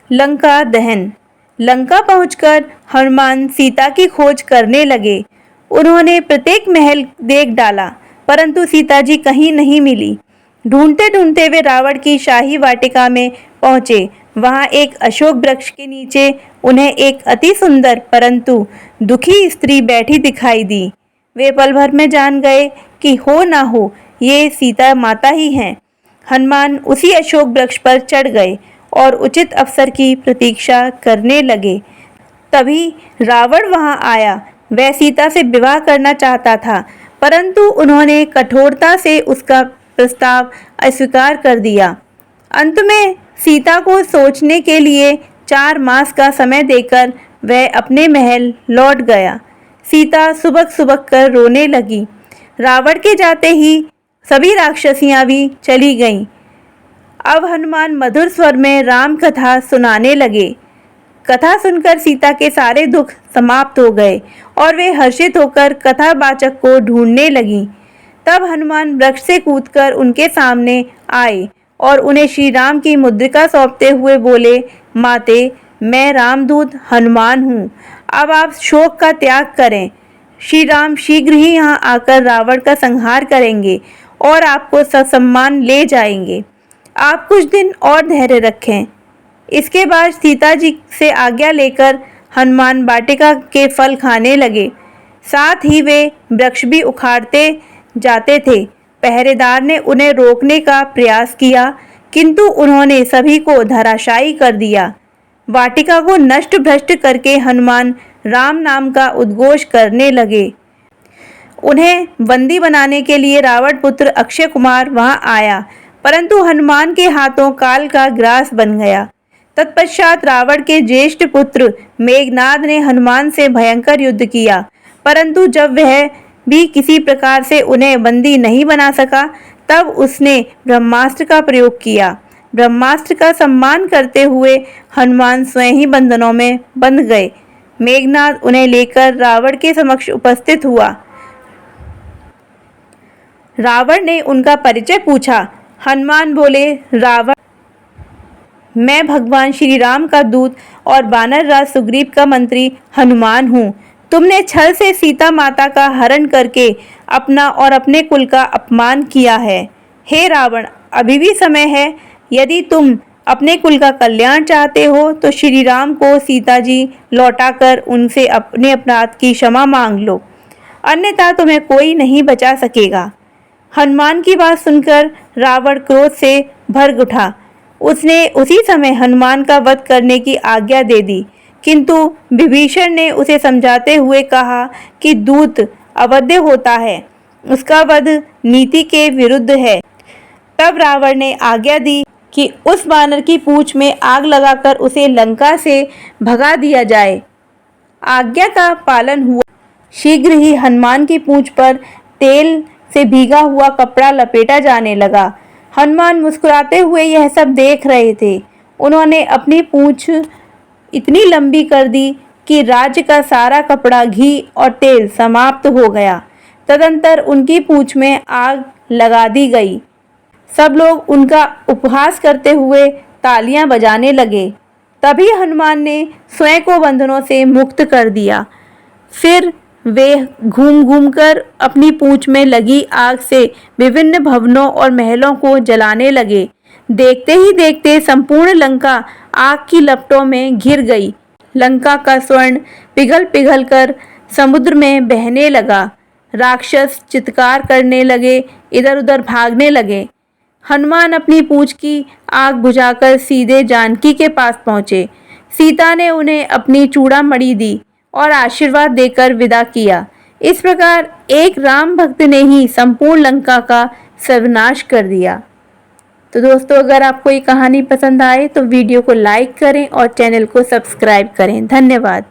लंका दहन। लंका पहुंचकर हनुमान सीता की खोज करने लगे। उन्होंने प्रत्येक महल देख डाला, परंतु सीता जी कहीं नहीं मिली। ढूंढते ढूंढते वे रावण की शाही वाटिका में पहुंचे। वहां एक अशोक वृक्ष के नीचे उन्हें एक अति सुंदर परंतु दुखी स्त्री बैठी दिखाई दी। वे पल भर में जान गए कि हो ना हो ये सीता माता ही हैं। हनुमान उसी अशोक वृक्ष पर चढ़ गए और उचित अवसर की प्रतीक्षा करने लगे। तभी रावण वहां आया। वह सीता से विवाह करना चाहता था, परंतु उन्होंने कठोरता से उसका प्रस्ताव अस्वीकार कर दिया। अंत में सीता को सोचने के लिए 4 मास का समय देकर वह अपने महल लौट गया। सीता सुबक सुबक कर रोने लगी। रावण के जाते ही सभी राक्षसियां भी चली गईं। अब हनुमान मधुर स्वर में राम कथा सुनाने लगे। कथा सुनकर सीता के सारे दुख समाप्त हो गए और वे हर्षित होकर कथावाचक को ढूंढने लगीं। तब हनुमान वृक्ष से कूदकर उनके सामने आए और उन्हें श्री राम की मुद्रिका सौंपते हुए बोले, माते, मैं रामदूत हनुमान हूँ। अब आप शोक का त्याग करें। श्री राम शीघ्र ही यहाँ आकर रावण का संहार करेंगे और आपको ससम्मान ले जाएंगे। आप कुछ दिन और धैर्य रखें। इसके बाद सीता जी से आज्ञा लेकर हनुमान वाटिका के फल खाने लगे। साथ ही वे वृक्ष भी उखाड़ते जाते थे। पहरेदार ने उन्हें रोकने का प्रयास किया, किंतु उन्होंने सभी को धराशायी कर दिया। वाटिका को नष्ट भ्रष्ट करके हनुमान राम नाम का उद्घोष करने लगे। उन्हें बंदी बनाने के लिए रावण पुत्र अक्षय कुमार वहां आया, परंतु हनुमान के हाथों काल का ग्रास बन गया। तत्पश्चात रावण के ज्येष्ठ पुत्र मेघनाद ने हनुमान से भयंकर युद्ध किया, परंतु जब वह भी किसी प्रकार से उन्हें बंदी नहीं बना सका, तब उसने ब्रह्मास्त्र का प्रयोग किया। ब्रह्मास्त्र का सम्मान करते हुए हनुमान स्वयं ही बंधनों में बंध गए। मेघनाद उन्हें लेकर रावण के समक्ष उपस्थित हुआ। रावण ने उनका परिचय पूछा। हनुमान बोले, रावण, मैं भगवान श्री राम का दूत और वानर राज सुग्रीव का मंत्री हनुमान हूँ। तुमने छल से सीता माता का हरण करके अपना और अपने कुल का अपमान किया है। हे रावण, अभी भी समय है। यदि तुम अपने कुल का कल्याण चाहते हो तो श्री राम को सीता जी लौटाकर उनसे अपने अपराध की क्षमा मांग लो, अन्यथा तुम्हें कोई नहीं बचा सकेगा। हनुमान की बात सुनकर रावण क्रोध से भर उठा। उसने उसी समय हनुमान का वध करने की आज्ञा दे दी, किंतु विभीषण ने उसे समझाते हुए कहा कि दूत अवध्य होता है, उसका वध नीति के विरुद्ध है। तब रावण ने आज्ञा दी कि उस वानर की पूंछ में आग लगाकर उसे लंका से भगा दिया जाए। आज्ञा का पालन हुआ। शीघ्र ही हनुमान की पूंछ पर तेल से भीगा हुआ कपड़ा लपेटा जाने लगा। हनुमान मुस्कुराते हुए यह सब देख रहे थे। उन्होंने अपनी पूंछ इतनी लंबी कर दी कि राज्य का सारा कपड़ा, घी और तेल समाप्त हो गया। तदंतर उनकी पूंछ में आग लगा दी गई। सब लोग उनका उपहास करते हुए तालियां बजाने लगे। तभी हनुमान ने स्वयं को बंधनों से मुक्त कर दिया। फिर वे घूम घूम कर अपनी पूंछ में लगी आग से विभिन्न भवनों और महलों को जलाने लगे। देखते ही देखते संपूर्ण लंका आग की लपटों में घिर गई। लंका का स्वर्ण पिघल पिघल कर समुद्र में बहने लगा। राक्षस चित्कार करने लगे, इधर उधर भागने लगे। हनुमान अपनी पूंछ की आग बुझाकर सीधे जानकी के पास पहुँचे। सीता ने उन्हें अपनी चूड़ामणि दी और आशीर्वाद देकर विदा किया। इस प्रकार एक राम भक्त ने ही संपूर्ण लंका का सर्वनाश कर दिया। तो दोस्तों, अगर आपको ये कहानी पसंद आए तो वीडियो को लाइक करें और चैनल को सब्सक्राइब करें। धन्यवाद।